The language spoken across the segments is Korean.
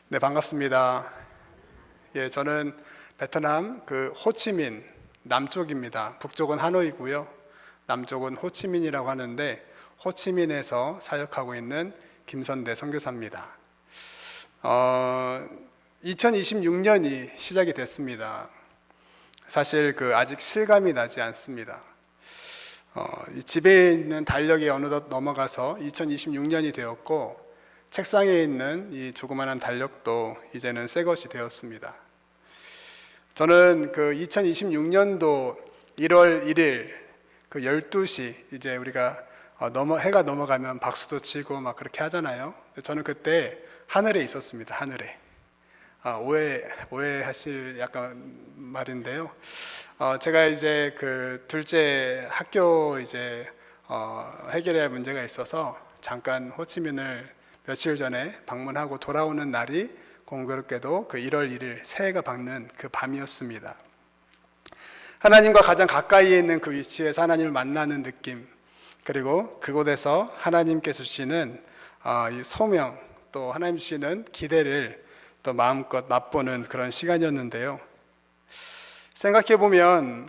네, 반갑습니다. 예, 저는 베트남 호치민 남쪽입니다. 북쪽은 하노이고요. 남쪽은 호치민이라고 하는데 호치민에서 사역하고 있는 김선대 선교사입니다. 2026년이 시작이 됐습니다. 사실 아직 실감이 나지 않습니다. 집에 있는 달력이 어느덧 넘어가서 2026년이 되었고 책상에 있는 이 조그마한 달력도 이제는 새 것이 되었습니다. 저는 2026년도 1월 1일 12시 이제 우리가 해가 넘어가면 박수도 치고 막 그렇게 하잖아요. 저는 그때 하늘에 있었습니다. 하늘에. 오해하실 약간 말인데요. 제가 이제 둘째 학교 이제 해결해야 할 문제가 있어서 잠깐 호치민을 며칠 전에 방문하고 돌아오는 날이 공교롭게도 1월 1일 새해가 밝는 그 밤이었습니다. 하나님과 가장 가까이에 있는 그 위치에서 하나님을 만나는 느낌, 그리고 그곳에서 하나님께서 주시는 이 소명, 또 하나님 주시는 기대를 또 마음껏 맛보는 그런 시간이었는데요. 생각해 보면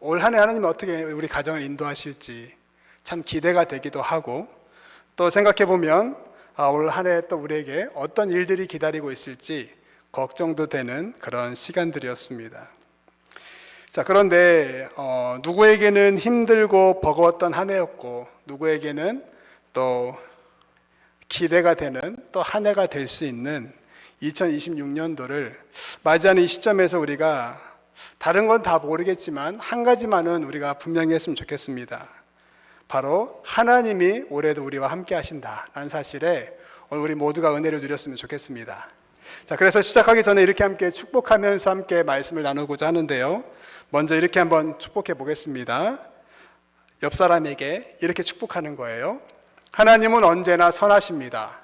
올 한 해 하나님이 어떻게 우리 가정을 인도하실지 참 기대가 되기도 하고, 또 생각해 보면 올 한 해 또 우리에게 어떤 일들이 기다리고 있을지 걱정도 되는 그런 시간들이었습니다. 자, 그런데 누구에게는 힘들고 버거웠던 한 해였고, 누구에게는 또 기대가 되는 또 한 해가 될 수 있는 2026년도를 맞이하는 이 시점에서 우리가 다른 건 다 모르겠지만 한 가지만은 우리가 분명히 했으면 좋겠습니다. 바로 하나님이 올해도 우리와 함께 하신다라는 사실에 오늘 우리 모두가 은혜를 누렸으면 좋겠습니다. 자, 그래서 시작하기 전에 이렇게 함께 축복하면서 함께 말씀을 나누고자 하는데요. 먼저 이렇게 한번 축복해 보겠습니다. 옆 사람에게 이렇게 축복하는 거예요. 하나님은 언제나 선하십니다.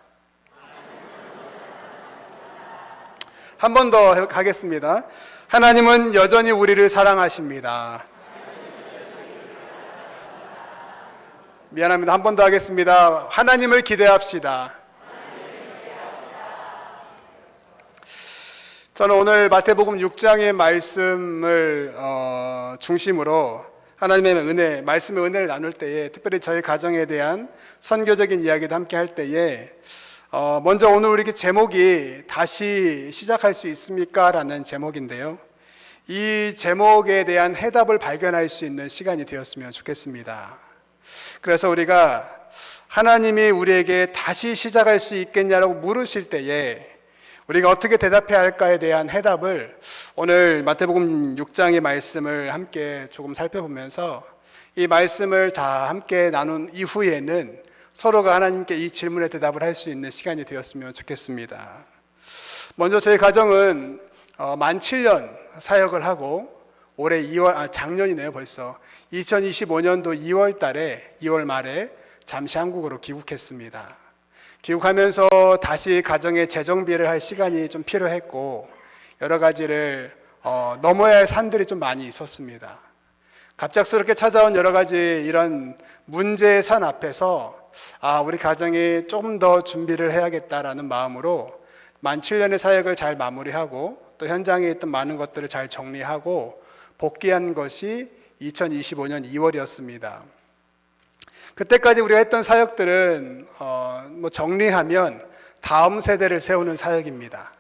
한 번 더 가겠습니다. 하나님은 여전히 우리를 사랑하십니다. 미안합니다. 한 번 더 하겠습니다. 하나님을 기대합시다. 저는 오늘 마태복음 6장의 말씀을 중심으로 하나님의 은혜, 말씀의 은혜를 나눌 때에, 특별히 저희 가정에 대한 선교적인 이야기도 함께 할 때에 먼저 오늘 우리 제목이 다시 시작할 수 있습니까? 라는 제목인데요. 이 제목에 대한 해답을 발견할 수 있는 시간이 되었으면 좋겠습니다. 그래서 우리가 하나님이 우리에게 다시 시작할 수 있겠냐라고 물으실 때에 우리가 어떻게 대답해야 할까에 대한 해답을 오늘 마태복음 6장의 말씀을 함께 조금 살펴보면서 이 말씀을 다 함께 나눈 이후에는 서로가 하나님께 이 질문에 대답을 할 수 있는 시간이 되었으면 좋겠습니다. 먼저 저희 가정은 만 7년 사역을 하고 올해 작년이네요 벌써 2025년도 2월 달에 2월 말에 잠시 한국으로 귀국했습니다. 귀국하면서 다시 가정의 재정비를 할 시간이 좀 필요했고 여러 가지를 넘어야 할 산들이 좀 많이 있었습니다. 갑작스럽게 찾아온 여러 가지 이런 문제의 산 앞에서 우리 가정이 좀 더 준비를 해야겠다라는 마음으로 만 7년의 사역을 잘 마무리하고 또 현장에 있던 많은 것들을 잘 정리하고 복귀한 것이 2025년 2월이었습니다. 그때까지 우리가 했던 사역들은 정리하면 다음 세대를 세우는 사역입니다.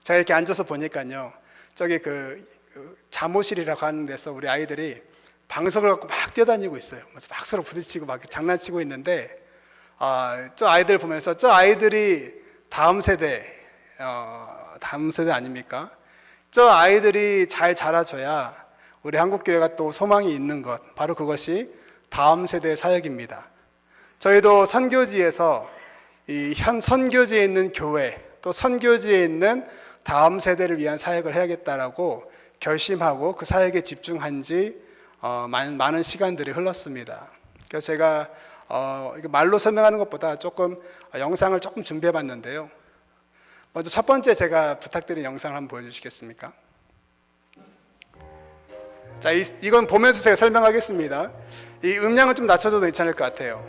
제가 이렇게 앉아서 보니까요, 저기 잠옷실이라고 하는 데서 우리 아이들이 방석을 갖고 막 뛰어다니고 있어요. 막 서로 부딪히고 막 장난치고 있는데, 저 아이들 보면서 저 아이들이 다음 세대 아닙니까? 저 아이들이 잘 자라줘야 우리 한국교회가 또 소망이 있는 것, 바로 그것이 다음 세대의 사역입니다. 저희도 선교지에서 이 현 선교지에 있는 교회, 또 선교지에 있는 다음 세대를 위한 사역을 해야겠다라고 결심하고 그 사역에 집중한 지 많은 시간들이 흘렀습니다. 그래서 제가 이거 말로 설명하는 것보다 조금 영상을 조금 준비해 봤는데요. 먼저 첫 번째 제가 부탁드린 영상을 한번 보여주시겠습니까? 자, 이건 보면서 제가 설명하겠습니다. 이 음량은 좀 낮춰줘도 괜찮을 것 같아요.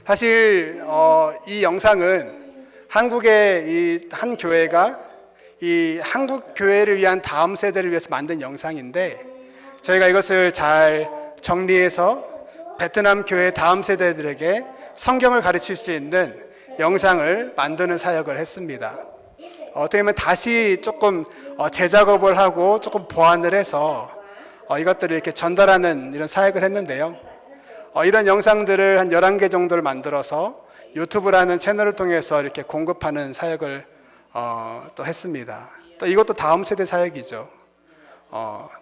사실 이 영상은 한국의 이 한 교회가 이 한국 교회를 위한 다음 세대를 위해서 만든 영상인데, 저희가 이것을 잘 정리해서 베트남 교회 다음 세대들에게 성경을 가르칠 수 있는 영상을 만드는 사역을 했습니다. 어떻게 보면 다시 조금 재작업을 하고 조금 보완을 해서 이것들을 이렇게 전달하는 이런 사역을 했는데요. 이런 영상들을 한 11개 정도를 만들어서 유튜브라는 채널을 통해서 이렇게 공급하는 사역을 또 했습니다. 또 이것도 다음 세대 사역이죠.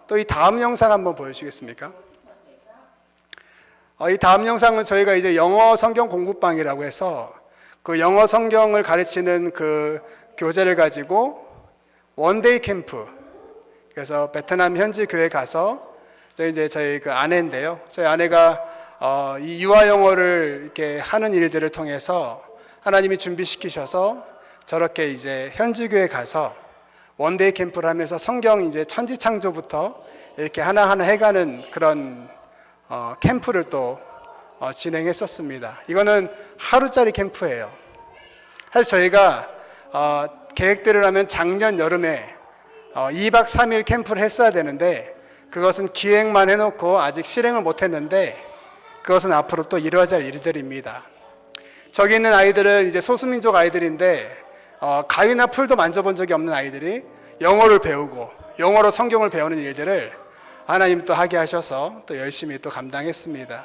또 이 다음 영상 한번 보여주시겠습니까? 이 다음 영상은 저희가 이제 영어 성경 공부방이라고 해서 그 영어 성경을 가르치는 그 교재를 가지고 원데이 캠프, 그래서 베트남 현지 교회 가서 저희 그 아내인데요. 저희 아내가 이 유아 영어를 이렇게 하는 일들을 통해서 하나님이 준비시키셔서 저렇게 이제 현지 교회 가서 원데이 캠프를 하면서 성경 이제 천지창조부터 이렇게 하나하나 해가는 그런 캠프를 또 진행했었습니다. 이거는 하루짜리 캠프예요. 사실 저희가 계획대로 하면 작년 여름에 2박 3일 캠프를 했어야 되는데 그것은 기획만 해놓고 아직 실행을 못했는데 그것은 앞으로 또 이루어질 일들입니다. 저기 있는 아이들은 이제 소수민족 아이들인데 가위나 풀도 만져본 적이 없는 아이들이 영어를 배우고 영어로 성경을 배우는 일들을 하나님 또 하게 하셔서 또 열심히 또 감당했습니다.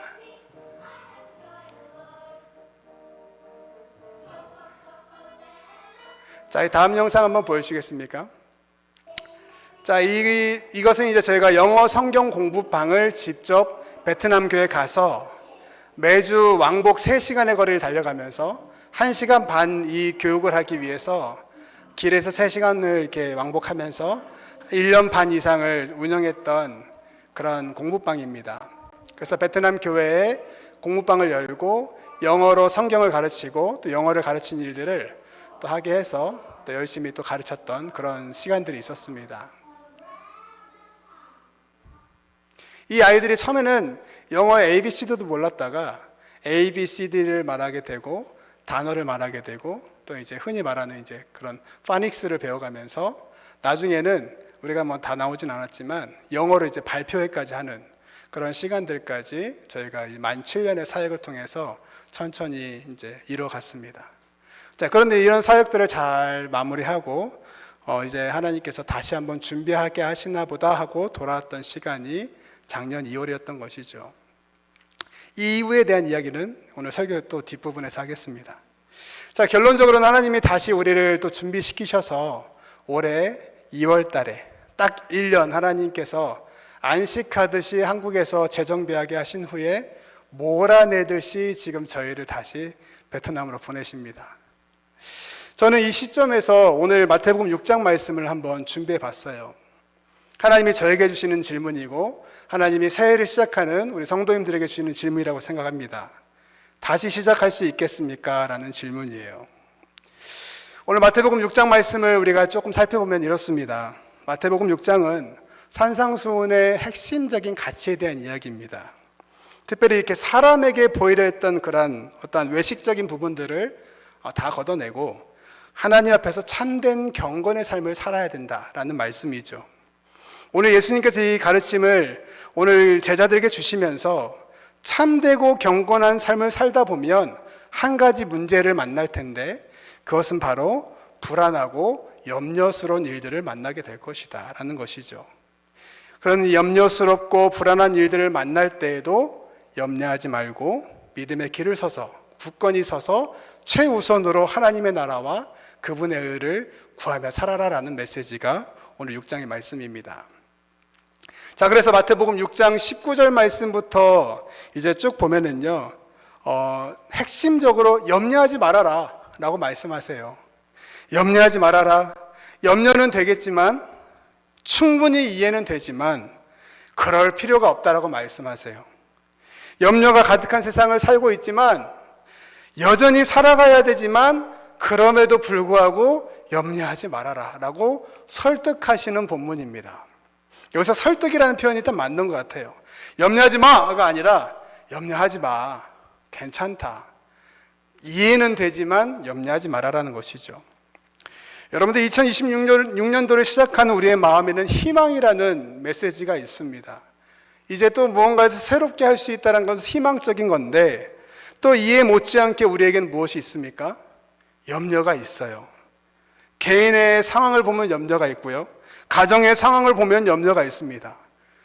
자, 이 다음 영상 한번 보여주시겠습니까? 자, 이것은 이제 저희가 영어 성경 공부방을 직접 베트남 교회에 가서 매주 왕복 3시간의 거리를 달려가면서 1시간 반 이 교육을 하기 위해서 길에서 3시간을 이렇게 왕복하면서 1년 반 이상을 운영했던 그런 공부방입니다. 그래서 베트남 교회에 공부방을 열고 영어로 성경을 가르치고 또 영어를 가르친 일들을 또 하게 해서 또 열심히 또 가르쳤던 그런 시간들이 있었습니다. 이 아이들이 처음에는 영어의 ABCD도 몰랐다가 ABCD를 말하게 되고 단어를 말하게 되고 또 이제 흔히 말하는 이제 그런 파닉스를 배워가면서 나중에는 우리가 뭐 다 나오진 않았지만 영어로 이제 발표회까지 하는 그런 시간들까지 저희가 만 7년의 사역을 통해서 천천히 이제 이뤄갔습니다. 자, 그런데 이런 사역들을 잘 마무리하고 이제 하나님께서 다시 한번 준비하게 하시나 보다 하고 돌아왔던 시간이 작년 2월이었던 것이죠. 이 이후에 대한 이야기는 오늘 설교 또 뒷부분에서 하겠습니다. 자, 결론적으로는 하나님이 다시 우리를 또 준비시키셔서 올해 2월 달에 딱 1년 하나님께서 안식하듯이 한국에서 재정비하게 하신 후에 몰아내듯이 지금 저희를 다시 베트남으로 보내십니다. 저는 이 시점에서 오늘 마태복음 6장 말씀을 한번 준비해 봤어요. 하나님이 저에게 주시는 질문이고 하나님이 새해를 시작하는 우리 성도님들에게 주시는 질문이라고 생각합니다. 다시 시작할 수 있겠습니까? 라는 질문이에요. 오늘 마태복음 6장 말씀을 우리가 조금 살펴보면 이렇습니다. 마태복음 6장은 산상수훈의 핵심적인 가치에 대한 이야기입니다. 특별히 이렇게 사람에게 보이려 했던 그런 어떤 외식적인 부분들을 다 걷어내고 하나님 앞에서 참된 경건의 삶을 살아야 된다라는 말씀이죠. 오늘 예수님께서 이 가르침을 오늘 제자들에게 주시면서 참되고 경건한 삶을 살다 보면 한 가지 문제를 만날 텐데 그것은 바로 불안하고 염려스러운 일들을 만나게 될 것이다 라는 것이죠. 그런 염려스럽고 불안한 일들을 만날 때에도 염려하지 말고 믿음의 길을 서서 굳건히 서서 최우선으로 하나님의 나라와 그분의 의를 구하며 살아라라는 메시지가 오늘 6장의 말씀입니다. 자, 그래서 마태복음 6장 19절 말씀부터 이제 쭉 보면은요, 핵심적으로 염려하지 말아라 라고 말씀하세요. 염려하지 말아라. 염려는 되겠지만 충분히 이해는 되지만 그럴 필요가 없다라고 말씀하세요. 염려가 가득한 세상을 살고 있지만 여전히 살아가야 되지만 그럼에도 불구하고 염려하지 말아라 라고 설득하시는 본문입니다. 여기서 설득이라는 표현이 일단 맞는 것 같아요. 염려하지 마가 아니라 염려하지 마. 괜찮다. 이해는 되지만 염려하지 말아라는 것이죠. 여러분들 2026년도를 시작하는 우리의 마음에는 희망이라는 메시지가 있습니다. 이제 또 무언가에서 새롭게 할 수 있다는 것은 희망적인 건데 또 이에 못지않게 우리에게는 무엇이 있습니까? 염려가 있어요. 개인의 상황을 보면 염려가 있고요. 가정의 상황을 보면 염려가 있습니다.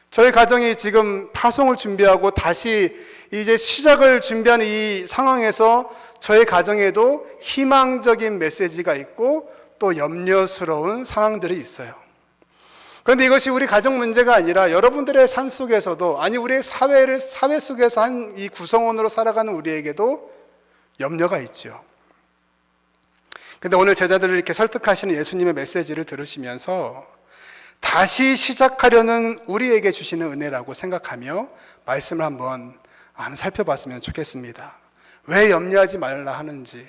저희 가정이 지금 파송을 준비하고 다시 이제 시작을 준비하는 이 상황에서 저희 가정에도 희망적인 메시지가 있고 또 염려스러운 상황들이 있어요. 그런데 이것이 우리 가정 문제가 아니라 여러분들의 삶 속에서도, 아니 우리의 사회 속에서 한 이 구성원으로 살아가는 우리에게도 염려가 있죠. 근데 오늘 제자들을 이렇게 설득하시는 예수님의 메시지를 들으시면서 다시 시작하려는 우리에게 주시는 은혜라고 생각하며 말씀을 한번 살펴봤으면 좋겠습니다. 왜 염려하지 말라 하는지.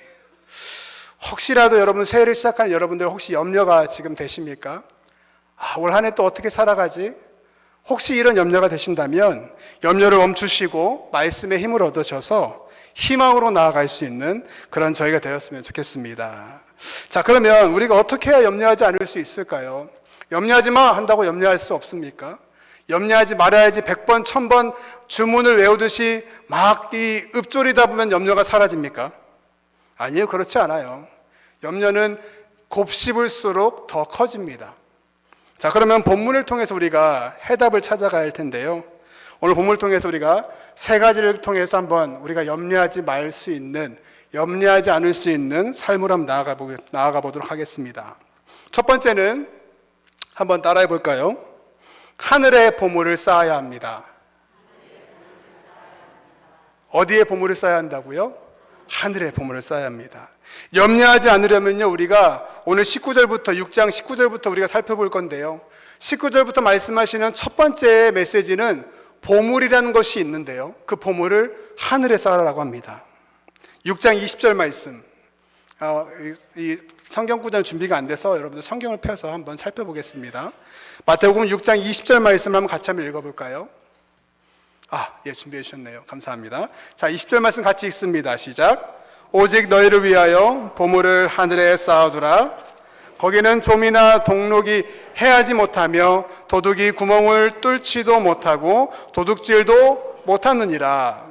혹시라도 여러분 새해를 시작하는 여러분들 혹시 염려가 지금 되십니까? 올 한 해 또 어떻게 살아가지? 혹시 이런 염려가 되신다면 염려를 멈추시고 말씀의 힘을 얻으셔서 희망으로 나아갈 수 있는 그런 저희가 되었으면 좋겠습니다. 자, 그러면 우리가 어떻게 해야 염려하지 않을 수 있을까요? 염려하지 마 한다고 염려할 수 없습니까? 염려하지 말아야지 100번, 1000번 주문을 외우듯이 막 이 읊조리다 보면 염려가 사라집니까? 아니요, 그렇지 않아요. 염려는 곱씹을수록 더 커집니다. 자, 그러면 본문을 통해서 우리가 해답을 찾아가야 할 텐데요. 오늘 본문을 통해서 우리가 세 가지를 통해서 한번 우리가 염려하지 말 수 있는, 염려하지 않을 수 있는 삶으로 한번 나아가 보도록 하겠습니다. 첫 번째는 한번 따라해 볼까요? 하늘에 보물을 쌓아야 합니다. 어디에 보물을 쌓아야 한다고요? 하늘에 보물을 쌓아야 합니다. 염려하지 않으려면요, 우리가 오늘 19절부터 6장 19절부터 우리가 살펴볼 건데요. 19절부터 말씀하시는 첫 번째 메시지는 보물이라는 것이 있는데요. 그 보물을 하늘에 쌓으라고 합니다. 6장 20절 말씀. 이 성경 구절 준비가 안 돼서 여러분들 성경을 펴서 한번 살펴보겠습니다. 마태복음 6장 20절 말씀을 한번 같이 한번 읽어볼까요? 예, 준비해 주셨네요. 감사합니다. 자, 20절 말씀 같이 읽습니다. 시작. 오직 너희를 위하여 보물을 하늘에 쌓아두라. 거기는 좀이나 동록이 해하지 못하며 도둑이 구멍을 뚫지도 못하고 도둑질도 못하느니라.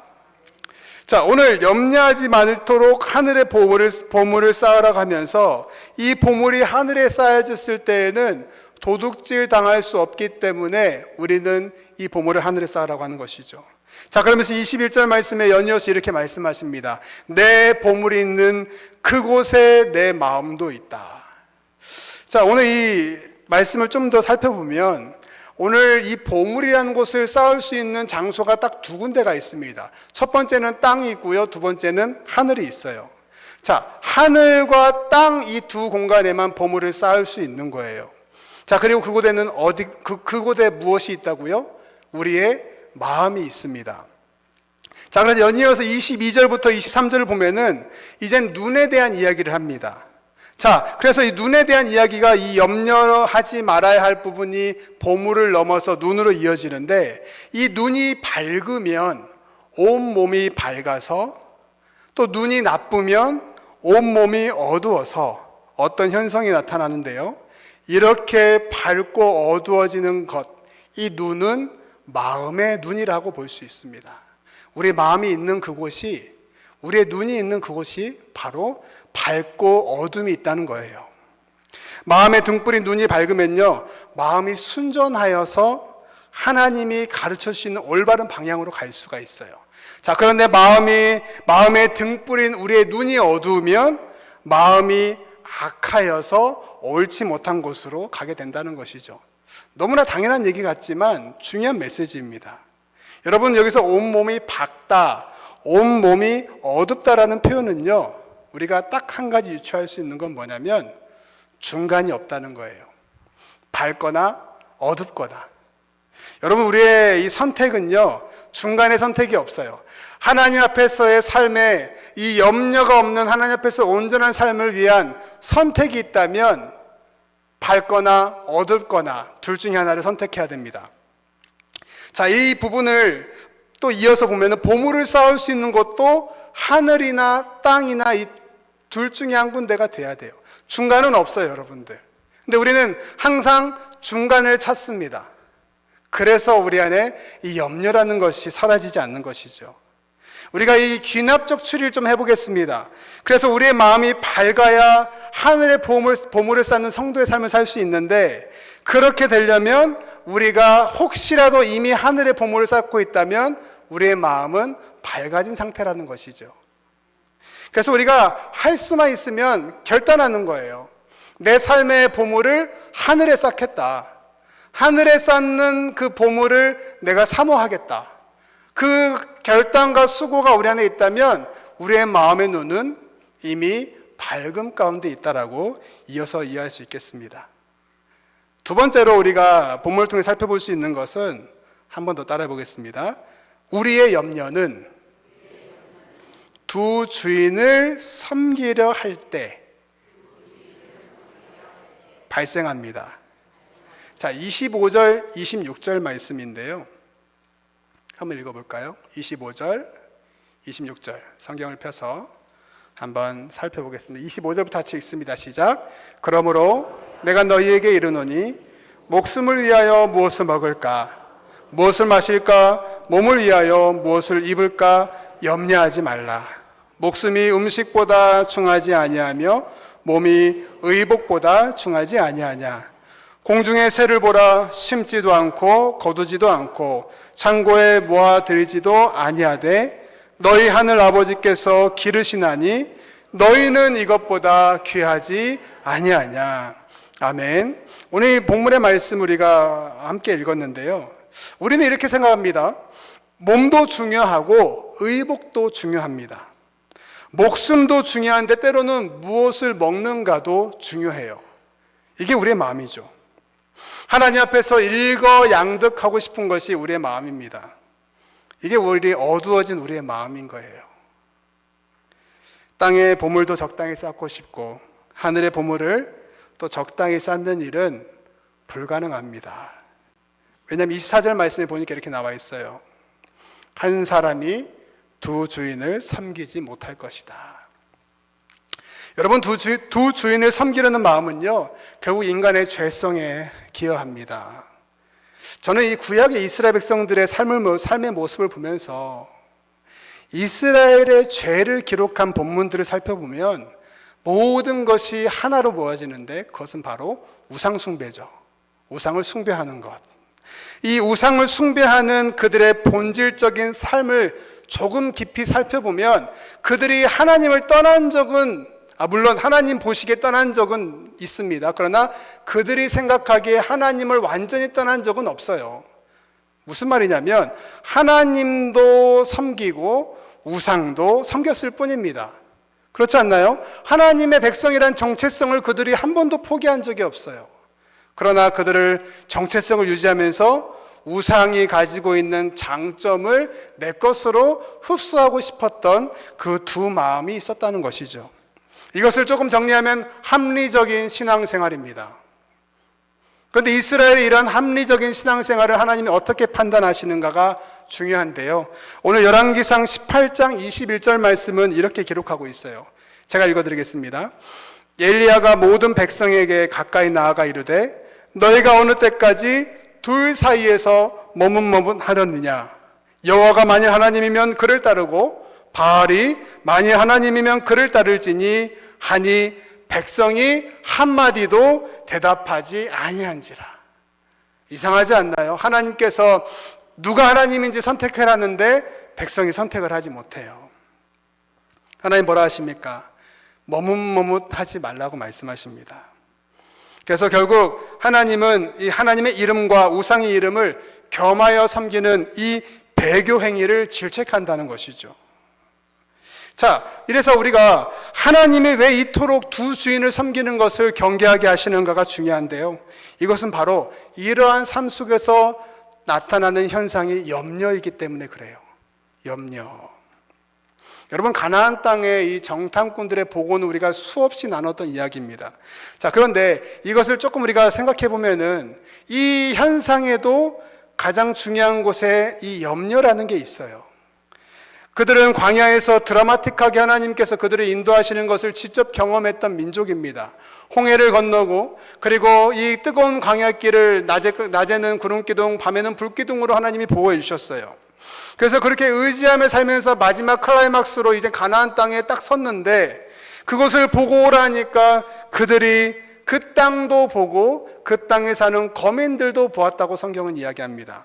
자, 오늘 염려하지 말도록 하늘에 보물을 쌓으라고 하면서 이 보물이 하늘에 쌓여졌을 때에는 도둑질 당할 수 없기 때문에 우리는 이 보물을 하늘에 쌓으라고 하는 것이죠. 자, 그러면서 21절 말씀에 연이어서 이렇게 말씀하십니다. 내 보물이 있는 그곳에 내 마음도 있다. 자, 오늘 이 말씀을 좀 더 살펴보면 오늘 이 보물이라는 곳을 쌓을 수 있는 장소가 딱 두 군데가 있습니다. 첫 번째는 땅이 있고요. 두 번째는 하늘이 있어요. 자, 하늘과 땅 이 두 공간에만 보물을 쌓을 수 있는 거예요. 자, 그리고 그곳에는 그곳에 무엇이 있다고요? 우리의 마음이 있습니다. 자, 그래서 연이어서 22절부터 23절을 보면은 이젠 눈에 대한 이야기를 합니다. 자, 그래서 이 눈에 대한 이야기가 이 염려하지 말아야 할 부분이 보물을 넘어서 눈으로 이어지는데 이 눈이 밝으면 온 몸이 밝아서 또 눈이 나쁘면 온 몸이 어두워서 어떤 현상이 나타나는데요. 이렇게 밝고 어두워지는 것, 이 눈은 마음의 눈이라고 볼 수 있습니다. 우리 마음이 있는 그곳이, 우리의 눈이 있는 그곳이 바로 밝고 어둠이 있다는 거예요. 마음의 등불인 눈이 밝으면요, 마음이 순전하여서 하나님이 가르쳐 주시는 올바른 방향으로 갈 수가 있어요. 자, 그런데 마음의 등불인 우리의 눈이 어두우면 마음이 악하여서 옳지 못한 곳으로 가게 된다는 것이죠. 너무나 당연한 얘기 같지만 중요한 메시지입니다. 여러분, 여기서 온몸이 밝다, 온몸이 어둡다라는 표현은요, 우리가 딱 한 가지 유추할 수 있는 건 뭐냐면 중간이 없다는 거예요. 밝거나 어둡거나. 여러분, 우리의 이 선택은요, 중간의 선택이 없어요. 하나님 앞에서의 삶에 이 염려가 없는 하나님 앞에서 온전한 삶을 위한 선택이 있다면 밝거나 어둡거나 둘 중에 하나를 선택해야 됩니다. 자, 이 부분을 또 이어서 보면 보물을 쌓을 수 있는 것도 하늘이나 땅이나 이 둘 중에 한 군데가 돼야 돼요. 중간은 없어요, 여러분들. 근데 우리는 항상 중간을 찾습니다. 그래서 우리 안에 이 염려라는 것이 사라지지 않는 것이죠. 우리가 이 귀납적 추리를 좀 해보겠습니다. 그래서 우리의 마음이 밝아야 하늘의 보물을 쌓는 성도의 삶을 살 수 있는데, 그렇게 되려면 우리가 혹시라도 이미 하늘의 보물을 쌓고 있다면 우리의 마음은 밝아진 상태라는 것이죠. 그래서 우리가 할 수만 있으면 결단하는 거예요. 내 삶의 보물을 하늘에 쌓겠다. 하늘에 쌓는 그 보물을 내가 사모하겠다. 그 결단과 수고가 우리 안에 있다면 우리의 마음의 눈은 이미 밝음 가운데 있다라고 이어서 이해할 수 있겠습니다. 두 번째로 우리가 본문을 통해 살펴볼 수 있는 것은 한 번 더 따라해 보겠습니다. 우리의 염려는 두 주인을 섬기려 할 때 발생합니다. 자, 25절, 26절 말씀인데요. 한번 읽어볼까요? 25절, 26절 성경을 펴서 한번 살펴보겠습니다. 25절부터 같이 읽습니다. 시작. 그러므로 내가 너희에게 이르노니 목숨을 위하여 무엇을 먹을까? 무엇을 마실까? 몸을 위하여 무엇을 입을까? 염려하지 말라. 목숨이 음식보다 중하지 아니하며 몸이 의복보다 중하지 아니하냐. 공중의 새를 보라. 심지도 않고 거두지도 않고 창고에 모아들이지도 아니하되 너희 하늘 아버지께서 기르시나니 너희는 이것보다 귀하지 아니하냐. 아멘. 오늘 이 본문의 말씀 우리가 함께 읽었는데요. 우리는 이렇게 생각합니다. 몸도 중요하고 의복도 중요합니다. 목숨도 중요한데 때로는 무엇을 먹는가도 중요해요. 이게 우리의 마음이죠. 하나님 앞에서 일거양득하고 싶은 것이 우리의 마음입니다. 이게 우리 어두워진 우리의 마음인 거예요. 땅의 보물도 적당히 쌓고 싶고 하늘의 보물을 또 적당히 쌓는 일은 불가능합니다. 왜냐하면 24절 말씀에 보니까 이렇게 나와 있어요. 한 사람이 두 주인을 섬기지 못할 것이다. 여러분, 두 주인을 섬기려는 마음은요, 결국 인간의 죄성에 기여합니다. 저는 이 구약의 이스라엘 백성들의 삶의 모습을 보면서 이스라엘의 죄를 기록한 본문들을 살펴보면 모든 것이 하나로 모아지는데 그것은 바로 우상숭배죠. 우상을 숭배하는 것. 이 우상을 숭배하는 그들의 본질적인 삶을 조금 깊이 살펴보면 그들이 하나님을 떠난 적은 물론 하나님 보시기에 떠난 적은 있습니다. 그러나 그들이 생각하기에 하나님을 완전히 떠난 적은 없어요. 무슨 말이냐면 하나님도 섬기고 우상도 섬겼을 뿐입니다. 그렇지 않나요? 하나님의 백성이란 정체성을 그들이 한 번도 포기한 적이 없어요. 그러나 그들을 정체성을 유지하면서 우상이 가지고 있는 장점을 내 것으로 흡수하고 싶었던 그 두 마음이 있었다는 것이죠. 이것을 조금 정리하면 합리적인 신앙생활입니다. 그런데 이스라엘의 이런 합리적인 신앙생활을 하나님이 어떻게 판단하시는가가 중요한데요. 오늘 열왕기상 18장 21절 말씀은 이렇게 기록하고 있어요. 제가 읽어드리겠습니다. 엘리야가 모든 백성에게 가까이 나아가 이르되 너희가 어느 때까지 둘 사이에서 머뭇머뭇하려느냐. 여호와가 만일 하나님이면 그를 따르고 바알이 만일 하나님이면 그를 따를지니 하니 백성이 한마디도 대답하지 아니한지라. 이상하지 않나요? 하나님께서 누가 하나님인지 선택하라는데 백성이 선택을 하지 못해요. 하나님 뭐라 하십니까? 머뭇머뭇하지 말라고 말씀하십니다. 그래서 결국 하나님은 이 하나님의 이름과 우상의 이름을 겸하여 섬기는 이 배교 행위를 질책한다는 것이죠. 자, 이래서 우리가 하나님이 왜 이토록 두 주인을 섬기는 것을 경계하게 하시는가가 중요한데요. 이것은 바로 이러한 삶 속에서 나타나는 현상이 염려이기 때문에 그래요. 염려. 여러분, 가나안 땅의 이 정탐꾼들의 보고는 우리가 수없이 나눴던 이야기입니다. 자, 그런데 이것을 조금 우리가 생각해 보면은 이 현상에도 가장 중요한 곳에 이 염려라는 게 있어요. 그들은 광야에서 드라마틱하게 하나님께서 그들을 인도하시는 것을 직접 경험했던 민족입니다. 홍해를 건너고 그리고 이 뜨거운 광야길을 낮에는 구름기둥, 밤에는 불기둥으로 하나님이 보호해 주셨어요. 그래서 그렇게 의지하며 살면서 마지막 클라이막스로 이제 가나안 땅에 딱 섰는데 그것을 보고 오라니까 그들이 그 땅도 보고 그 땅에 사는 거민들도 보았다고 성경은 이야기합니다.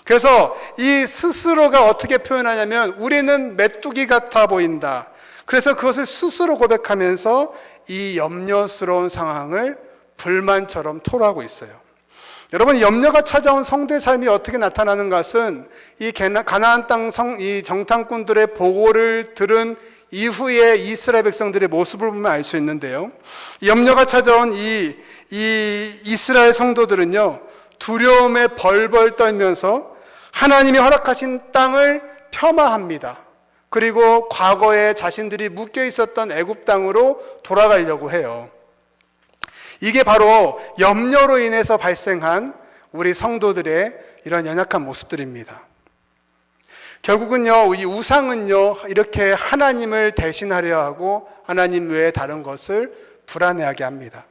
그래서 이 스스로가 어떻게 표현하냐면 우리는 메뚜기 같아 보인다. 그래서 그것을 스스로 고백하면서 이 염려스러운 상황을 불만처럼 토로하고 있어요. 여러분, 염려가 찾아온 성도의 삶이 어떻게 나타나는 것은 이 가나안 땅 이 정탐꾼들의 보고를 들은 이후에 이스라엘 백성들의 모습을 보면 알 수 있는데요. 염려가 찾아온 이 이스라엘 성도들은요, 두려움에 벌벌 떨면서 하나님이 허락하신 땅을 폄하합니다. 그리고 과거에 자신들이 묶여 있었던 애굽 땅으로 돌아가려고 해요. 이게 바로 염려로 인해서 발생한 우리 성도들의 이런 연약한 모습들입니다. 결국은요, 이 우상은요, 이렇게 하나님을 대신하려 하고 하나님 외에 다른 것을 불안해하게 합니다.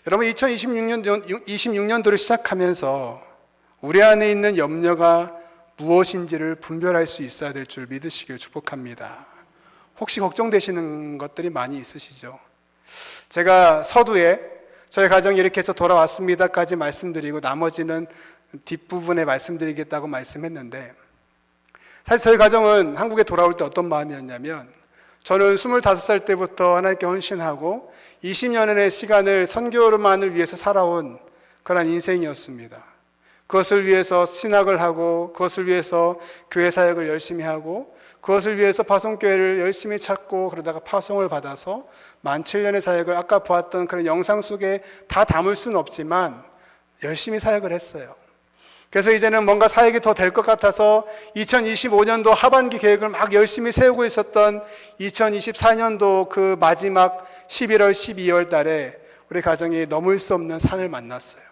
여러분, 2026년도를 시작하면서 우리 안에 있는 염려가 무엇인지를 분별할 수 있어야 될 줄 믿으시길 축복합니다. 혹시 걱정되시는 것들이 많이 있으시죠? 제가 서두에 저희 가정이 이렇게 해서 돌아왔습니다까지 말씀드리고 나머지는 뒷부분에 말씀드리겠다고 말씀했는데, 사실 저희 가정은 한국에 돌아올 때 어떤 마음이었냐면, 저는 25살 때부터 하나님께 헌신하고 20년의 시간을 선교만을 위해서 살아온 그런 인생이었습니다. 그것을 위해서 신학을 하고, 그것을 위해서 교회 사역을 열심히 하고, 그것을 위해서 파송교회를 열심히 찾고, 그러다가 파송을 받아서 17년의 사역을 아까 보았던 그런 영상 속에 다 담을 수는 없지만 열심히 사역을 했어요. 그래서 이제는 뭔가 사역이 더 될 것 같아서 2025년도 하반기 계획을 막 열심히 세우고 있었던 2024년도 그 마지막 11월, 12월 달에 우리 가정이 넘을 수 없는 산을 만났어요.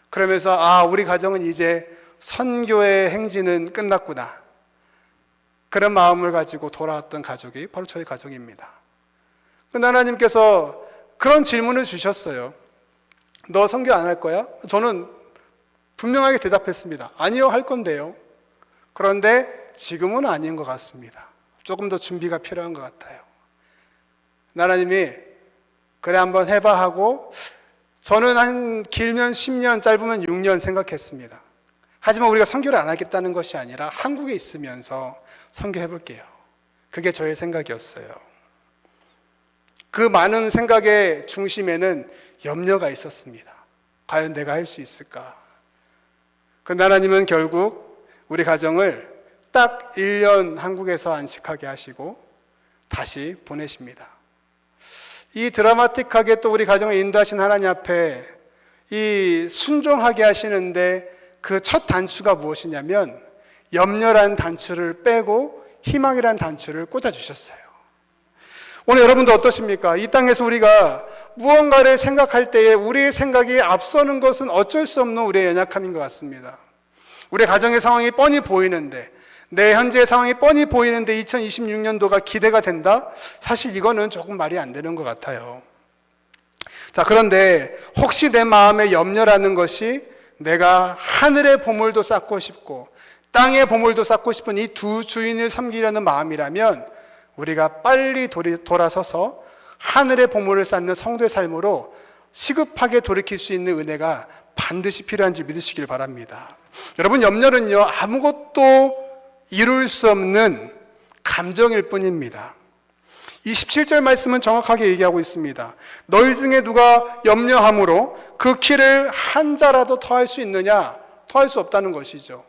그러면서 우리 가정은 이제 선교의 행진은 끝났구나. 그런 마음을 가지고 돌아왔던 가족이 바로 저희 가족입니다. 근데 하나님께서 그런 질문을 주셨어요. 너 선교 안 할 거야? 저는 분명하게 대답했습니다. 아니요, 할 건데요. 그런데 지금은 아닌 것 같습니다. 조금 더 준비가 필요한 것 같아요. 하나님이 그래 한번 해봐 하고, 저는 한 길면 10년, 짧으면 6년 생각했습니다. 하지만 우리가 선교를 안 하겠다는 것이 아니라 한국에 있으면서 선교해 볼게요. 그게 저의 생각이었어요. 그 많은 생각의 중심에는 염려가 있었습니다. 과연 내가 할 수 있을까? 그런데 하나님은 결국 우리 가정을 딱 1년 한국에서 안식하게 하시고 다시 보내십니다. 이 드라마틱하게 또 우리 가정을 인도하신 하나님 앞에 이 순종하게 하시는데 그 첫 단추가 무엇이냐면 염려란 단추를 빼고 희망이란 단추를 꽂아주셨어요. 오늘 여러분도 어떠십니까? 이 땅에서 우리가 무언가를 생각할 때에 우리의 생각이 앞서는 것은 어쩔 수 없는 우리의 연약함인 것 같습니다. 우리의 가정의 상황이 뻔히 보이는데, 내 현재의 상황이 뻔히 보이는데 2026년도가 기대가 된다? 사실 이거는 조금 말이 안 되는 것 같아요. 자, 그런데 혹시 내 마음의 염려라는 것이 내가 하늘의 보물도 쌓고 싶고 땅의 보물도 쌓고 싶은 이 두 주인을 섬기려는 마음이라면 우리가 빨리 돌아서서 하늘의 보물을 쌓는 성도의 삶으로 시급하게 돌이킬 수 있는 은혜가 반드시 필요한 줄 믿으시길 바랍니다. 여러분, 염려는요, 아무것도 이룰 수 없는 감정일 뿐입니다. 27절 말씀은 정확하게 얘기하고 있습니다. 너희 중에 누가 염려함으로 그 키를 한 자라도 더할 수 있느냐? 더할 수 없다는 것이죠.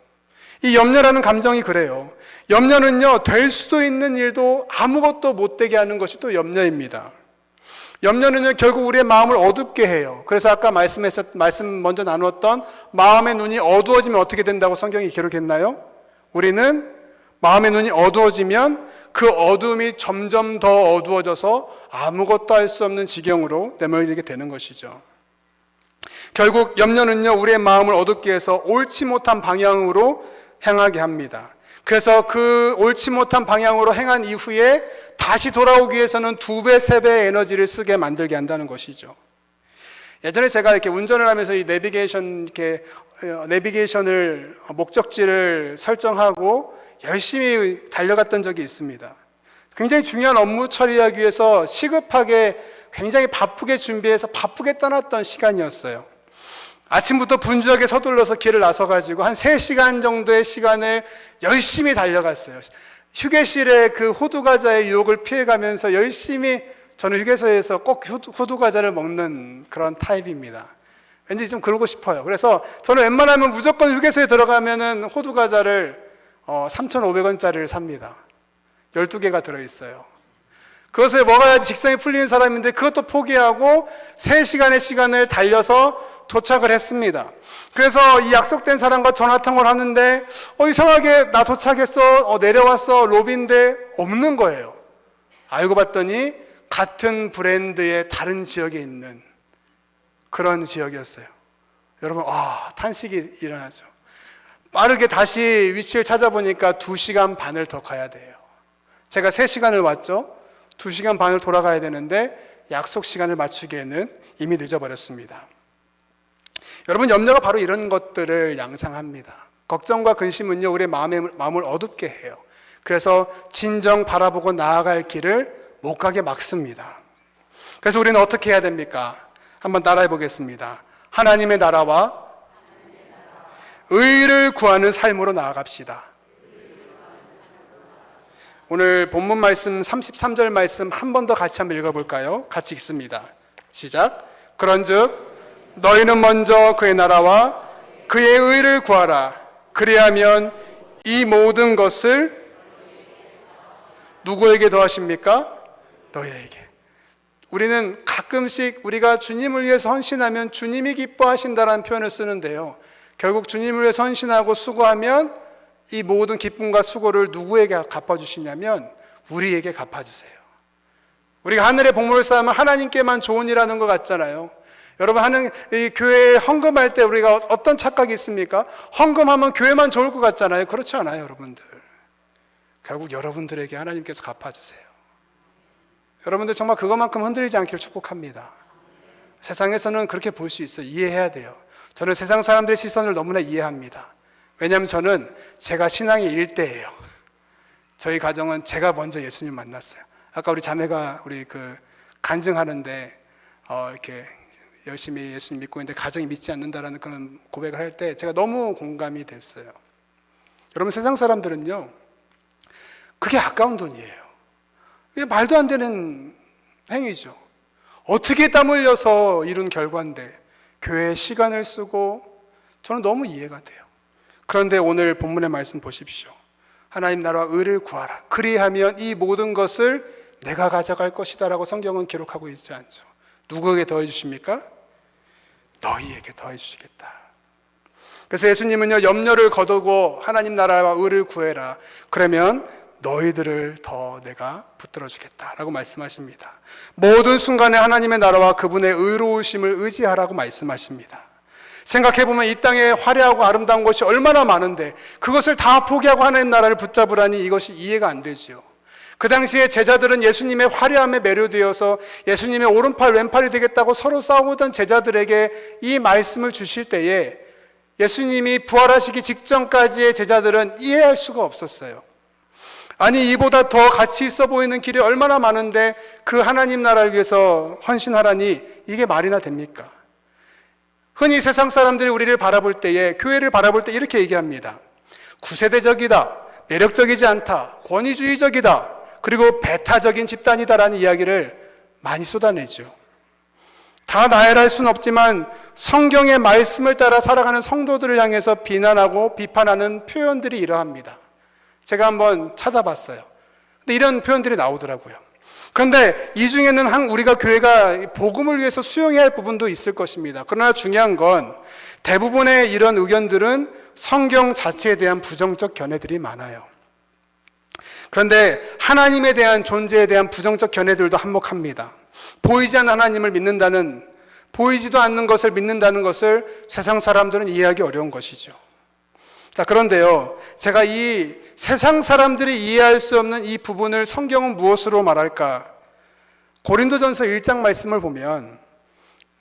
이 염려라는 감정이 그래요. 염려는요, 될 수도 있는 일도 아무것도 못되게 하는 것이 또 염려입니다. 염려는요, 결국 우리의 마음을 어둡게 해요. 그래서 아까 말씀 먼저 나누었던 마음의 눈이 어두워지면 어떻게 된다고 성경이 기록했나요? 우리는 마음의 눈이 어두워지면 그 어둠이 점점 더 어두워져서 아무것도 할 수 없는 지경으로 내몰리게 되는 것이죠. 결국 염려는요, 우리의 마음을 어둡게 해서 옳지 못한 방향으로 향하게 합니다. 그래서 그 옳지 못한 방향으로 행한 이후에 다시 돌아오기 위해서는 2배, 3배의 에너지를 쓰게 만들게 한다는 것이죠. 예전에 제가 이렇게 운전을 하면서 이 내비게이션을 목적지를 설정하고 열심히 달려갔던 적이 있습니다. 굉장히 중요한 업무 처리하기 위해서 시급하게 굉장히 바쁘게 준비해서 바쁘게 떠났던 시간이었어요. 아침부터 분주하게 서둘러서 길을 나서가지고 한 3시간 정도의 시간을 열심히 달려갔어요. 휴게실에 그 호두과자의 유혹을 피해가면서 열심히, 저는 휴게소에서 꼭 호두과자를 먹는 그런 타입입니다. 왠지 좀 그러고 싶어요. 그래서 저는 웬만하면 무조건 휴게소에 들어가면은 호두과자를 3,500원짜리를 삽니다. 12개가 들어있어요. 그것을 먹어야지 직성이 풀리는 사람인데 그것도 포기하고 3시간의 시간을 달려서 도착을 했습니다. 그래서 이 약속된 사람과 전화통화를 하는데 이상하게 나 도착했어, 내려왔어, 로비인데 없는 거예요. 알고 봤더니 같은 브랜드의 다른 지역에 있는 그런 지역이었어요. 여러분, 탄식이 일어나죠. 빠르게 다시 위치를 찾아보니까 2시간 반을 더 가야 돼요. 제가 3시간을 왔죠. 2시간 반을 돌아가야 되는데 약속 시간을 맞추기에는 이미 늦어버렸습니다. 여러분, 염려가 바로 이런 것들을 양상합니다. 걱정과 근심은요, 우리의 마음을 어둡게 해요. 그래서 진정 바라보고 나아갈 길을 못 가게 막습니다. 그래서 우리는 어떻게 해야 됩니까? 한번 따라해 보겠습니다. 하나님의 나라와 의를 구하는 삶으로 나아갑시다. 오늘 본문 말씀 33절 말씀 한 번 더 같이 한번 읽어볼까요? 같이 읽습니다. 시작. 그런즉 너희는 먼저 그의 나라와 그의 의를 구하라. 그리하면 이 모든 것을 누구에게 더하십니까? 너희에게. 우리는 가끔씩 우리가 주님을 위해서 헌신하면 주님이 기뻐하신다라는 표현을 쓰는데요. 결국 주님을 위해서 헌신하고 수고하면 이 모든 기쁨과 수고를 누구에게 갚아주시냐면 우리에게 갚아주세요. 우리가 하늘의 보물을 쌓으면 하나님께만 좋은 일하는 것 같잖아요. 여러분, 이 교회에 헌금할 때 우리가 어떤 착각이 있습니까? 헌금하면 교회만 좋을 것 같잖아요. 그렇지 않아요, 여러분들. 결국 여러분들에게 하나님께서 갚아주세요. 여러분들 정말 그것만큼 흔들리지 않기를 축복합니다. 세상에서는 그렇게 볼 수 있어요. 이해해야 돼요. 저는 세상 사람들의 시선을 너무나 이해합니다. 왜냐하면 저는 제가 신앙이 일대예요. 저희 가정은 제가 먼저 예수님 만났어요. 아까 우리 자매가 우리 간증하는데 이렇게 열심히 예수님 믿고 있는데 가정이 믿지 않는다라는 그런 고백을 할 때 제가 너무 공감이 됐어요. 여러분, 세상 사람들은요, 그게 아까운 돈이에요. 이게 말도 안 되는 행위죠. 어떻게 땀 흘려서 이룬 결과인데 교회에 시간을 쓰고, 저는 너무 이해가 돼요. 그런데 오늘 본문의 말씀 보십시오. 하나님 나라와 의를 구하라. 그리하면 이 모든 것을 내가 가져갈 것이다 라고 성경은 기록하고 있지 않죠. 누구에게 더해 주십니까? 너희에게 더해 주시겠다. 그래서 예수님은요, 염려를 거두고 하나님 나라와 의를 구해라. 그러면 너희들을 더 내가 붙들어 주겠다라고 말씀하십니다. 모든 순간에 하나님의 나라와 그분의 의로우심을 의지하라고 말씀하십니다. 생각해보면 이 땅에 화려하고 아름다운 것이 얼마나 많은데 그것을 다 포기하고 하나님 나라를 붙잡으라니 이것이 이해가 안 되지요. 그 당시에 제자들은 예수님의 화려함에 매료되어서 예수님의 오른팔 왼팔이 되겠다고 서로 싸우던 제자들에게 이 말씀을 주실 때에 예수님이 부활하시기 직전까지의 제자들은 이해할 수가 없었어요. 아니, 이보다 더 가치 있어 보이는 길이 얼마나 많은데 그 하나님 나라를 위해서 헌신하라니 이게 말이나 됩니까? 흔히 세상 사람들이 우리를 바라볼 때에, 교회를 바라볼 때 이렇게 얘기합니다. 구세대적이다, 매력적이지 않다, 권위주의적이다, 그리고 배타적인 집단이다라는 이야기를 많이 쏟아내죠. 다 나열할 수는 없지만 성경의 말씀을 따라 살아가는 성도들을 향해서 비난하고 비판하는 표현들이 이러합니다. 제가 한번 찾아봤어요. 근데 이런 표현들이 나오더라고요. 그런데 이 중에는 우리가 교회가 복음을 위해서 수용해야 할 부분도 있을 것입니다. 그러나 중요한 건 대부분의 이런 의견들은 성경 자체에 대한 부정적 견해들이 많아요. 그런데 하나님에 대한 존재에 대한 부정적 견해들도 한몫합니다. 보이지 않는 하나님을 믿는다는, 보이지도 않는 것을 믿는다는 것을 세상 사람들은 이해하기 어려운 것이죠. 자, 그런데요, 제가 이 세상 사람들이 이해할 수 없는 이 부분을 성경은 무엇으로 말할까? 고린도전서 1장 말씀을 보면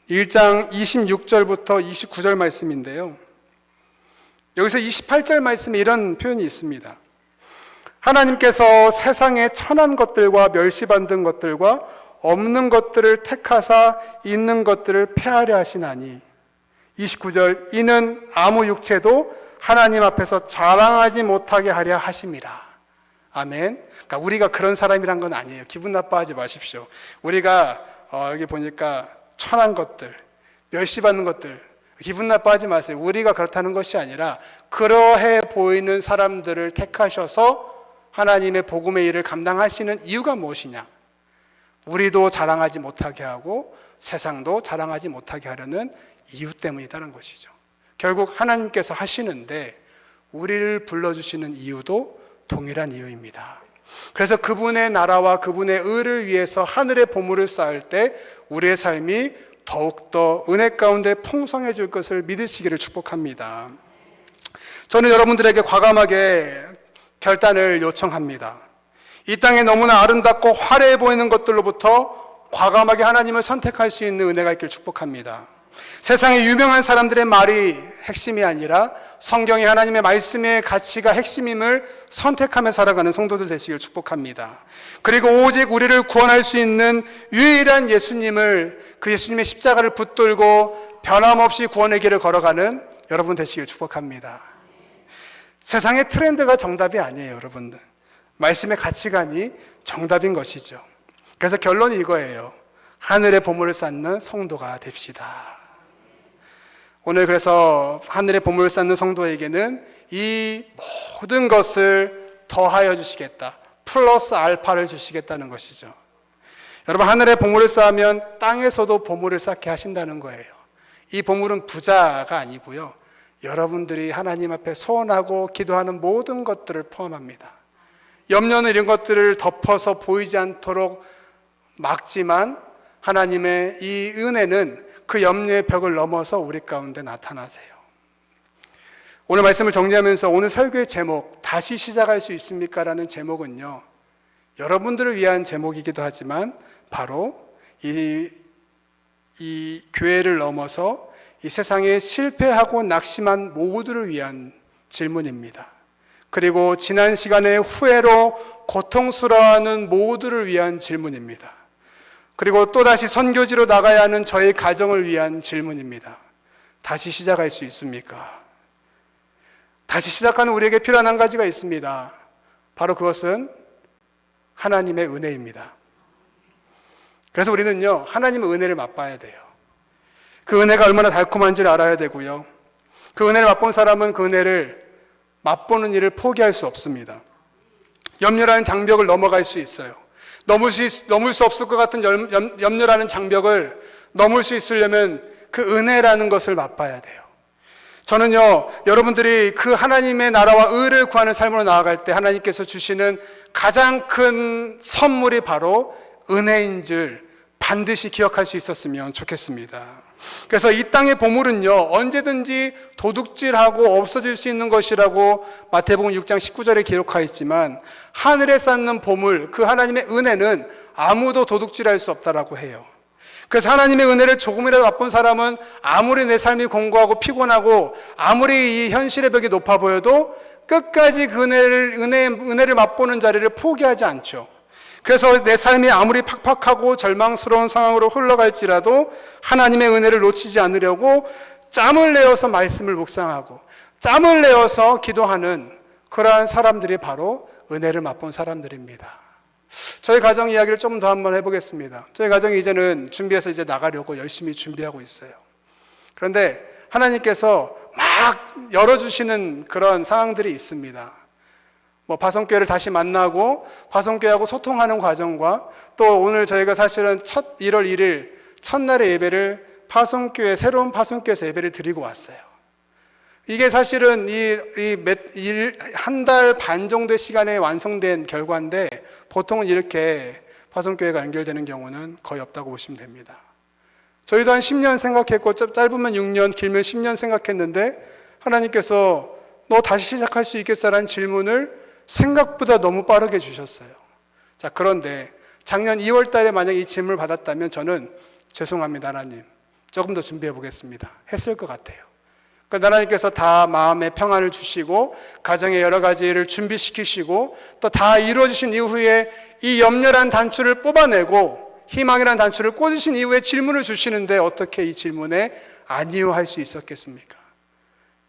1장 26절부터 29절 말씀인데요. 여기서 28절 말씀에 이런 표현이 있습니다. 하나님께서 세상의 천한 것들과 멸시받은 것들과 없는 것들을 택하사 있는 것들을 폐하려 하시나니 29절 이는 아무 육체도 하나님 앞에서 자랑하지 못하게 하려 하심이라. 아멘. 그러니까 우리가 그런 사람이란 건 아니에요. 기분 나빠하지 마십시오. 우리가 여기 보니까 천한 것들, 멸시받는 것들, 기분 나빠하지 마세요. 우리가 그렇다는 것이 아니라 그러해 보이는 사람들을 택하셔서 하나님의 복음의 일을 감당하시는 이유가 무엇이냐? 우리도 자랑하지 못하게 하고 세상도 자랑하지 못하게 하려는 이유 때문이라는 것이죠. 결국 하나님께서 하시는데 우리를 불러주시는 이유도 동일한 이유입니다. 그래서 그분의 나라와 그분의 의를 위해서 하늘의 보물을 쌓을 때 우리의 삶이 더욱더 은혜 가운데 풍성해질 것을 믿으시기를 축복합니다. 저는 여러분들에게 과감하게 결단을 요청합니다. 이 땅에 너무나 아름답고 화려해 보이는 것들로부터 과감하게 하나님을 선택할 수 있는 은혜가 있기를 축복합니다. 세상에 유명한 사람들의 말이 핵심이 아니라 성경이 하나님의 말씀의 가치가 핵심임을 선택하며 살아가는 성도들 되시길 축복합니다. 그리고 오직 우리를 구원할 수 있는 유일한 예수님을, 그 예수님의 십자가를 붙들고 변함없이 구원의 길을 걸어가는 여러분 되시길 축복합니다. 세상의 트렌드가 정답이 아니에요, 여러분들. 말씀의 가치관이 정답인 것이죠. 그래서 결론이 이거예요. 하늘의 보물을 쌓는 성도가 됩시다. 오늘 그래서 하늘의 보물을 쌓는 성도에게는 이 모든 것을 더하여 주시겠다. 플러스 알파를 주시겠다는 것이죠. 여러분, 하늘의 보물을 쌓으면 땅에서도 보물을 쌓게 하신다는 거예요. 이 보물은 부자가 아니고요. 여러분들이 하나님 앞에 소원하고 기도하는 모든 것들을 포함합니다. 염려는 이런 것들을 덮어서 보이지 않도록 막지만 하나님의 이 은혜는 그 염려의 벽을 넘어서 우리 가운데 나타나세요. 오늘 말씀을 정리하면서 오늘 설교의 제목, 다시 시작할 수 있습니까? 라는 제목은요, 여러분들을 위한 제목이기도 하지만 바로 이 교회를 넘어서 이 세상에 실패하고 낙심한 모두를 위한 질문입니다. 그리고 지난 시간의 후회로 고통스러워하는 모두를 위한 질문입니다. 그리고 또다시 선교지로 나가야 하는 저의 가정을 위한 질문입니다. 다시 시작할 수 있습니까? 다시 시작하는 우리에게 필요한 한 가지가 있습니다. 바로 그것은 하나님의 은혜입니다. 그래서 우리는요, 하나님의 은혜를 맛봐야 돼요. 그 은혜가 얼마나 달콤한지를 알아야 되고요. 그 은혜를 맛본 사람은 그 은혜를 맛보는 일을 포기할 수 없습니다. 염려라는 장벽을 넘어갈 수 있어요. 넘을 수 없을 것 같은 염려라는 장벽을 넘을 수 있으려면 그 은혜라는 것을 맛봐야 돼요. 저는요, 여러분들이 그 하나님의 나라와 의를 구하는 삶으로 나아갈 때 하나님께서 주시는 가장 큰 선물이 바로 은혜인 줄 반드시 기억할 수 있었으면 좋겠습니다. 그래서 이 땅의 보물은요, 언제든지 도둑질하고 없어질 수 있는 것이라고 마태복음 6장 19절에 기록하여 있지만 하늘에 쌓는 보물, 그 하나님의 은혜는 아무도 도둑질할 수 없다라고 해요. 그래서 하나님의 은혜를 조금이라도 맛본 사람은 아무리 내 삶이 공고하고 피곤하고 아무리 이 현실의 벽이 높아 보여도 끝까지 그 은혜를 맛보는 자리를 포기하지 않죠. 그래서 내 삶이 아무리 팍팍하고 절망스러운 상황으로 흘러갈지라도 하나님의 은혜를 놓치지 않으려고 짬을 내어서 말씀을 묵상하고 짬을 내어서 기도하는 그러한 사람들이 바로 은혜를 맛본 사람들입니다. 저희 가정 이야기를 좀 더 한번 해보겠습니다. 저희 가정이 이제는 준비해서 이제 나가려고 열심히 준비하고 있어요. 그런데 하나님께서 막 열어주시는 그런 상황들이 있습니다. 파송교회를 다시 만나고 파송교회하고 소통하는 과정과 또 오늘 저희가 사실은 1월 1일 첫날의 예배를 새로운 파송교회에서 예배를 드리고 왔어요. 이게 사실은 한 달 반 정도의 시간에 완성된 결과인데 보통은 이렇게 파송교회가 연결되는 경우는 거의 없다고 보시면 됩니다. 저희도 한 10년 생각했고 짧으면 6년, 길면 10년 생각했는데 하나님께서 너 다시 시작할 수 있겠어라는 질문을 생각보다 너무 빠르게 주셨어요. 자, 그런데 작년 2월 달에 만약 이 질문을 받았다면 저는 죄송합니다, 하나님. 조금 더 준비해 보겠습니다. 했을 것 같아요. 그러니까 하나님께서 다 마음의 평안을 주시고 가정의 여러 가지를 준비시키시고 또 다 이루어지신 이후에 이 염려란 단추를 뽑아내고 희망이란 단추를 꽂으신 이후에 질문을 주시는데 어떻게 이 질문에 아니요 할 수 있었겠습니까?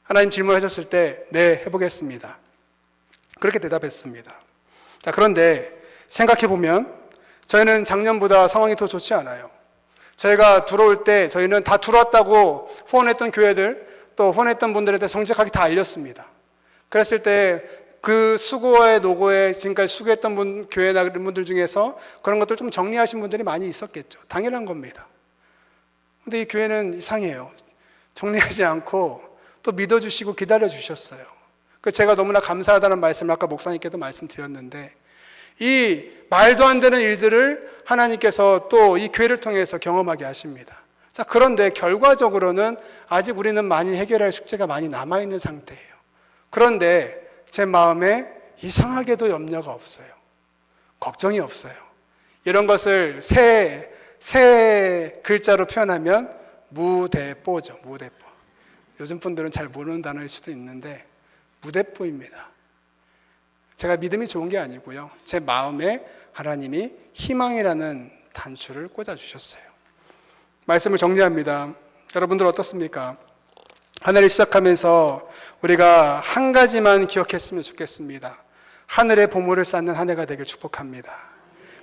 하나님 질문하셨을 때 네, 해보겠습니다. 그렇게 대답했습니다. 자, 그런데 생각해보면 저희는 작년보다 상황이 더 좋지 않아요. 저희가 들어올 때 저희는 다 들어왔다고 후원했던 교회들 또 후원했던 분들한테 정직하게 다 알렸습니다. 그랬을 때 그 수고의 노고에 지금까지 수고했던 교회나 그런 분들 중에서 그런 것들 좀 정리하신 분들이 많이 있었겠죠. 당연한 겁니다. 근데 이 교회는 이상해요. 정리하지 않고 또 믿어주시고 기다려주셨어요. 제가 너무나 감사하다는 말씀을 아까 목사님께도 말씀드렸는데 이 말도 안 되는 일들을 하나님께서 또 이 교회를 통해서 경험하게 하십니다. 자, 그런데 결과적으로는 아직 우리는 많이 해결할 숙제가 많이 남아있는 상태예요. 그런데 제 마음에 이상하게도 염려가 없어요. 걱정이 없어요. 이런 것을 세 글자로 표현하면 무대뽀죠. 무대뽀. 요즘 분들은 잘 모르는 단어일 수도 있는데 무대뽀입니다. 제가 믿음이 좋은 게 아니고요. 제 마음에 하나님이 희망이라는 단추를 꽂아주셨어요. 말씀을 정리합니다. 여러분들 어떻습니까? 한 해를 시작하면서 우리가 한 가지만 기억했으면 좋겠습니다. 하늘의 보물을 쌓는 한 해가 되길 축복합니다.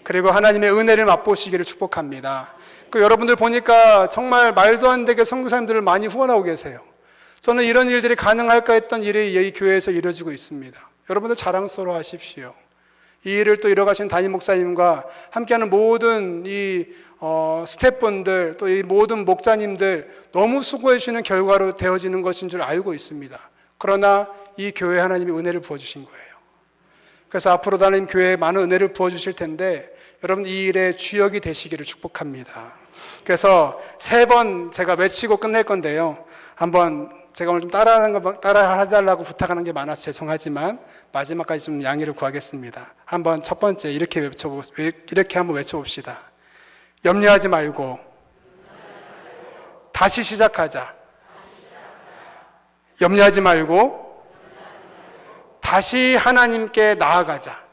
그리고 하나님의 은혜를 맛보시기를 축복합니다. 여러분들 보니까 정말 말도 안 되게 선교사님들을 많이 후원하고 계세요. 저는 이런 일들이 가능할까 했던 일이 이 교회에서 이루어지고 있습니다. 여러분들 자랑스러워 하십시오. 이 일을 또 이뤄가신 담임 목사님과 함께하는 모든 이 스태프분들 또 이 모든 목자님들 너무 수고해 주시는 결과로 되어지는 것인 줄 알고 있습니다. 그러나 이 교회에 하나님이 은혜를 부어주신 거예요. 그래서 앞으로도 하나님 교회에 많은 은혜를 부어주실 텐데 여러분 이 일의 주역이 되시기를 축복합니다. 그래서 3번 제가 외치고 끝낼 건데요. 한번 제가 오늘 좀 따라해달라고 부탁하는 게 많아서 죄송하지만 마지막까지 좀 양해를 구하겠습니다. 한번 첫 번째 이렇게 한번 외쳐봅시다. 염려하지 말고 다시 시작하자. 염려하지 말고 다시 하나님께 나아가자.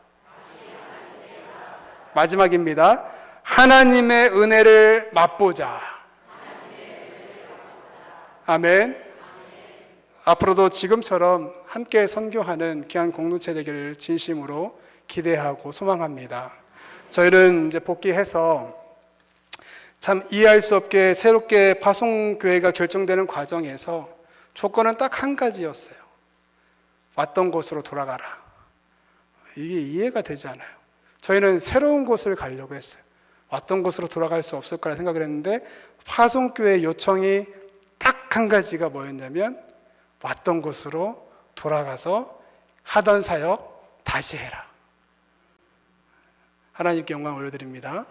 마지막입니다. 하나님의 은혜를 맛보자. 아멘. 앞으로도 지금처럼 함께 선교하는 귀한 공동체 되기를 진심으로 기대하고 소망합니다. 저희는 이제 복귀해서 참 이해할 수 없게 새롭게 파송교회가 결정되는 과정에서 조건은 딱 한 가지였어요. 왔던 곳으로 돌아가라. 이게 이해가 되지 않아요. 저희는 새로운 곳을 가려고 했어요. 왔던 곳으로 돌아갈 수 없을 거라 생각을 했는데 파송교회 요청이 딱 한 가지가 뭐였냐면 왔던 곳으로 돌아가서 하던 사역 다시 해라. 하나님께 영광을 올려드립니다.